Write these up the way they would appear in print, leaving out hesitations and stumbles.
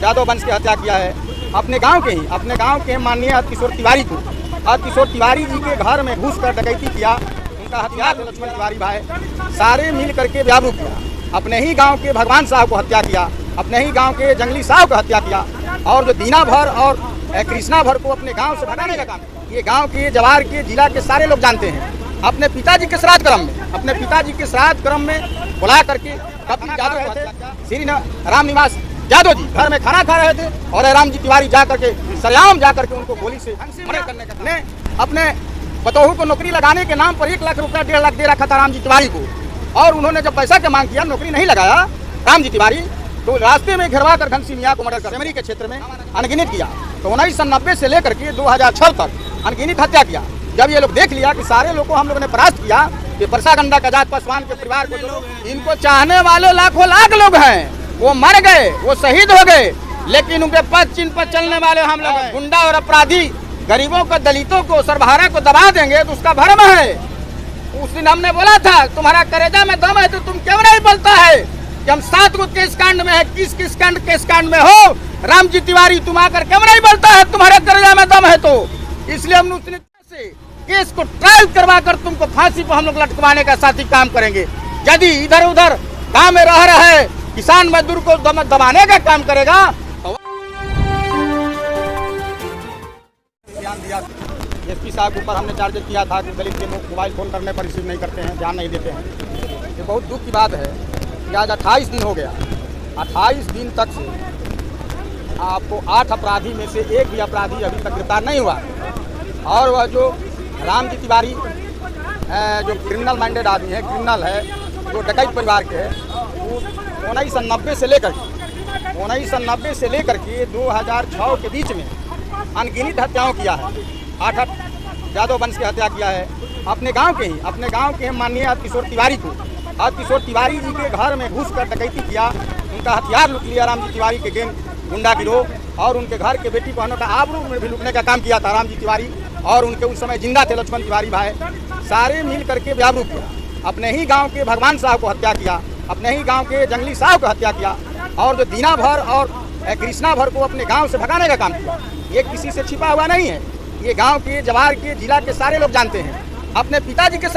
यादव वंश की हत्या किया है। अपने गांव के माननीय किशोर तिवारी को, किशोर तिवारी जी के घर में घुस कर डकैती किया। उनका हथियार लक्ष्मण तिवारी भाई सारे मिल करके व्यापू किया। अपने ही गांव के भगवान साहब को हत्या किया, अपने ही गांव के जंगली साहब को हत्या किया, और जो दीना भर और कृष्णा भर को अपने गांव से भगाने का काम। ये गांव के, जवार के, जिला के सारे लोग जानते हैं। अपने पिताजी के श्राद्ध क्रम में बुला करके कपिल यादव, श्री राम निवास यादव जी घर में खाना खा रहे थे और राम जी तिवारी जा करके सरेआम जा करके उनको गोली से मर्डर करने का। ने अपने बतोहू को नौकरी लगाने के नाम पर 1 लाख रुपया 1.5 लाख दे रखा था राम जी तिवारी को, और उन्होंने जब पैसा की मांग किया, नौकरी नहीं लगाया राम जी तिवारी, तो रास्ते में घेरवा कर घनसी मियाँ को मर्डर कर सेमरी के क्षेत्र में अनगिनत किया। तो 1990 से लेकर के 2006 तक अनगिनत हत्या किया। जब ये लोग देख लिया कि सारे लोग को हम लोगों ने परास्त किया, कि परसागंडा का जात पासवान के परिवार को, जो इनको चाहने वाले लाखों लाख लोग हैं, वो मर गए, वो शहीद हो गए, लेकिन उनके पद चिन्ह पर चलने वाले हम लोग हैं। गुंडा और अपराधी गरीबों को, दलितों को, सर्वहारा को दबा देंगे तो उसका भ्रम है। उस दिन हमने बोला था तुम्हारा करेजा में दम है तो तुम क्यों नहीं बोलता है कि हम 7 को केस कांड में है, किस केस कांड में हो राम जी तिवारी, तुम आकर क्यों नहीं बोलता है तुम्हारे करेजा में दम है। तो इसलिए हम उसने केस को ट्रायल करवा कर तुमको फांसी पर हम लोग लटकवाने का साथी काम करेंगे। यदि इधर उधर गाँव में रह रहे किसान मजदूर को दबाने का काम करेगा तो ध्यान दिया। एसपी साहब के ऊपर हमने चार्ज किया था कि दलित के लोग मोबाइल फोन करने पर रिसीव नहीं करते हैं, ध्यान नहीं देते हैं। ये बहुत दुख की बात है कि आज 28 दिन हो गया, 28 दिन तक से आपको 8 अपराधी में से एक भी अपराधी अभी तक गिरफ्तार नहीं हुआ। और वह जो राम जी तिवारी जो क्रिमिनल माइंडेड आदमी है, क्रिमिनल है, जो डकैत परिवार के है, वो 1990 से लेकर के 2006 के बीच में अनगिनत हत्याओं किया है। 8 यादव वंश की हत्या किया है। अपने गांव के माननीय किशोर तिवारी को, किशोर तिवारी जी के घर में घुस कर डकैती किया। उनका हथियार लूट लिया राम जी तिवारी के गैंग गुंडा गिरोह, और उनके घर के बेटी बहनों का आबरू में भी लूटने का काम किया था राम जी तिवारी, और उनके उस समय जिंदा थे लक्ष्मण तिवारी भाई, सारे मिल करके व्यापू किया। अपने ही गांव के भगवान साहब को हत्या किया, अपने ही गांव के जंगली साहब को हत्या किया, और जो दीना भर और कृष्णा भर को अपने गांव से भगाने का काम किया। ये किसी से छिपा हुआ नहीं है, ये गांव के, जवार के, जिला के सारे लोग जानते हैं। अपने पिताजी के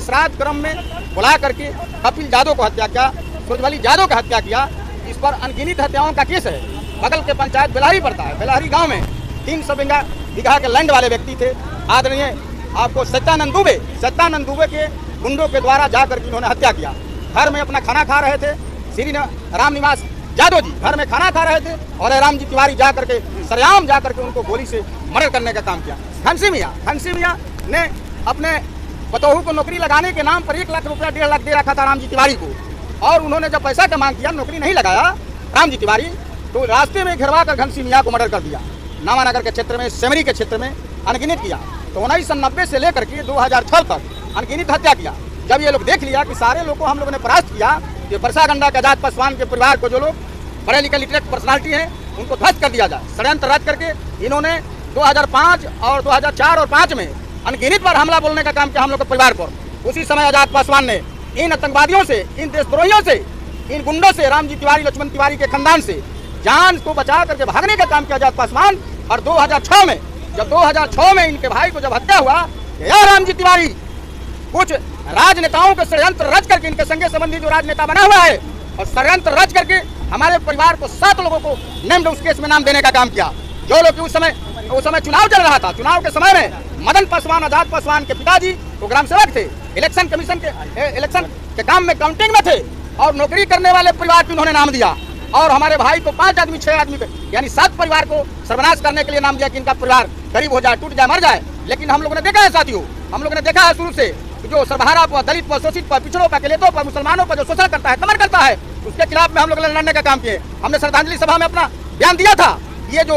श्राद्ध क्रम में बुला करके कपिल यादव को हत्या किया, सूरजवली यादव का हत्या किया। इस पर अनगिनत हत्याओं का केस है। बगल के पंचायत बेलाही पड़ता है, बेलाही गाँव में 300 बीघा के लैंड वाले व्यक्ति थे आदरणीय आपको सत्यानंद दुबे के गुंडों के द्वारा जाकर के इन्होंने हत्या किया। घर में अपना खाना खा रहे थे, श्री राम निवास यादव जी घर में खाना खा रहे थे, और राम जी तिवारी जा करके सरेआम जा करके उनको गोली से मर्डर करने का काम किया। घनसी मियाँ ने अपने बतोहू को नौकरी लगाने के नाम पर 1 लाख रुपया 1.5 लाख दे रखा था राम जी तिवारी को, और उन्होंने जब पैसा की मांग किया, नौकरी नहीं लगाया राम जी तिवारी, तो रास्ते में घेरवा कर घनसी मियाँ को मर्डर कर दिया। नामानगर के क्षेत्र में, सेमरी के क्षेत्र में अनगिनत किया। तो 1990 से लेकर के 2006 तक अनगिनत हत्या किया। जब ये लोग देख लिया कि सारे लोग को हम लोगों ने परास्त किया, कि परसागंडा का जात पासवान के परिवार को, जो लोग पढ़े लिखे लिटरेट पर्सनालिटी हैं, उनको ध्वस्त कर दिया जाए। षड्यंत्र रच करके इन्होंने 2005 और 2004 और 5 में अनगिनत पर हमला बोलने का काम किया हम लोग के परिवार पर। उसी समय आजाद पासवान ने इन आतंकवादियों से, इन देशद्रोहियों से, इन गुंडों से, राम जी तिवारी, लक्ष्मण तिवारी के खानदान से जान को बचा करके भागने का काम किया आजाद पासवान। और 2006 में इनके भाई को जब हत्या हुआ, या राम जी तिवारी कुछ राजनेताओं के षड्यंत्र रच करके, इनके संगे संबंधी जो राजनेता बना हुआ है, और षड्यंत्र रच करके हमारे परिवार को 7 लोगों को नेम्ड उस केस में नाम देने का काम किया। जो लोग उस समय चुनाव चल रहा था, चुनाव के समय में मदन पासवान, आजाद पासवान के पिताजी वो ग्राम सेवक थे, इलेक्शन कमीशन के इलेक्शन के काम में काउंटिंग में थे, और नौकरी करने वाले परिवार को उन्होंने नाम दिया। और हमारे भाई को 5 आदमी 6 आदमी यानी 7 परिवार को सर्वनाश करने के लिए नाम दिया कि इनका परिवार गरीब हो जाए, टूट जाए, मर जाए। लेकिन हम लोगों ने देखा है साथियों, हम लोगों ने देखा है शुरू से, जो सर्वहारा पर, दलित पर, शोषित पर, पिछड़ों पर, दलितों पर, मुसलमानों पर जो शोषण करता है, कमर करता है, उसके खिलाफ में हम लोग लड़ने का काम किए। हमने श्रद्धांजलि सभा में अपना बयान दिया था। ये जो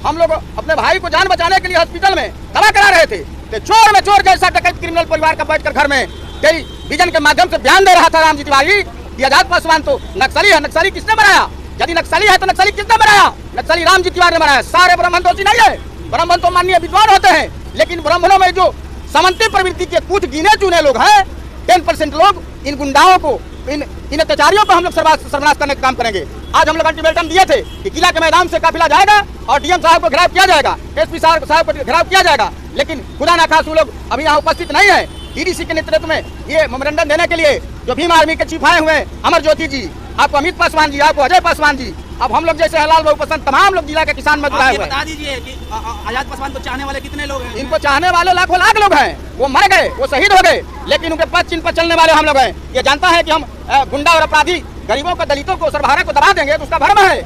हम लोग अपने भाई को जान बचाने के लिए हॉस्पिटल में दवा करा रहे थे, तो चोर में चोर जैसा डकैत क्रिमिनल परिवार का बैठकर घर में टेलीविजन के माध्यम से बयान दे रहा था राम जी तिवारी कि आजाद पासवान तो नक्सली है। नक्सली किसने बनाया? यदि नक्सली है तो नक्सली किसने बनाया? नक्सली राम जी तिवारी ने बनाया। सारे ब्राह्मण दोषी नहीं है, ब्राह्मण तो माननीय विद्वान होते हैं, लेकिन ब्राह्मणों में जो सामंती प्रवृत्ति के कुछ गिने चुने लोग हैं, 10% लोग इन गुंडाओं को इन अत्याचारियों को हम लोग सर्वनाश करने का काम करेंगे। आज हम लोग अल्टीमेटम दिए थे कि किला के मैदान से काफिला जाएगा और डीएम साहब को घेराव किया जाएगा, एसपी साहब को घेराव किया जाएगा, लेकिन खुदा ना खास वो लोग अभी यहाँ उपस्थित नहीं है। डीडीसी के नेतृत्व में ये मेमोरेंडम देने के लिए जो भीम आर्मी के चीफ आए हुए हैं, अमर ज्योति जी, आपको अमित पासवान जी, आपको अजय पासवान जी, अब हम लोग जैसे हलाल बहु पसंद तमाम लोग जिला के किसान मजदूर आए हुए हैं। बता दीजिए कि आजाद पासवान को चाहने वाले कितने लोग हैं? इनको चाहने वाले लाखों लाख लोग हैं। वो मर गए, वो शहीद हो गए, लेकिन उनके पद चिन्ह पर चलने वाले हम लोग हैं। ये जानता है कि हम गुंडा और अपराधी गरीबों को, दलितों को, सर्वहारा को दबा देंगे तो उसका भ्रम है।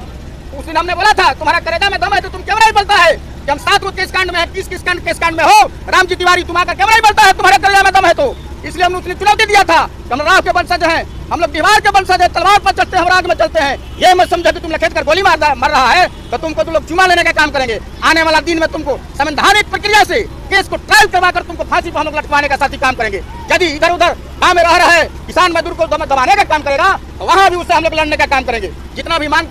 उस दिन हमने बोला था तुम्हारा कलेजा में दम है तो तुम क्यों नहीं बोलता है कि हम 7 केस कांड में है, किस कांड में हो रामजी तिवारी, तुम्हारा क्यों नहीं बोलता है तुम्हारे कलेजा में दम है तो? इसलिए हमने उसने चुनौती दिया था कि हम राव के वंशज हैं, हम लोग दीवार के वंशज हैं, तलवार पर चलते हैं, राग में चलते हैं। ये मत समझो कि तुम लखेत कर गोली मर रहा है तो तुम लोग चुमा लेने का काम करेंगे। आने वाला दिन में तुमको संवैधानिक प्रक्रिया से केस को ट्रायल करवाकर तुमको फांसी पर हम लोग लटकाने का साथी काम करेंगे। यदि इधर उधर गाँव में रह रहे किसान मजदूर को दबाने का काम करेगा तो वहाँ भी उससे हम लोग लड़ने का काम करेंगे। जितना भी मांग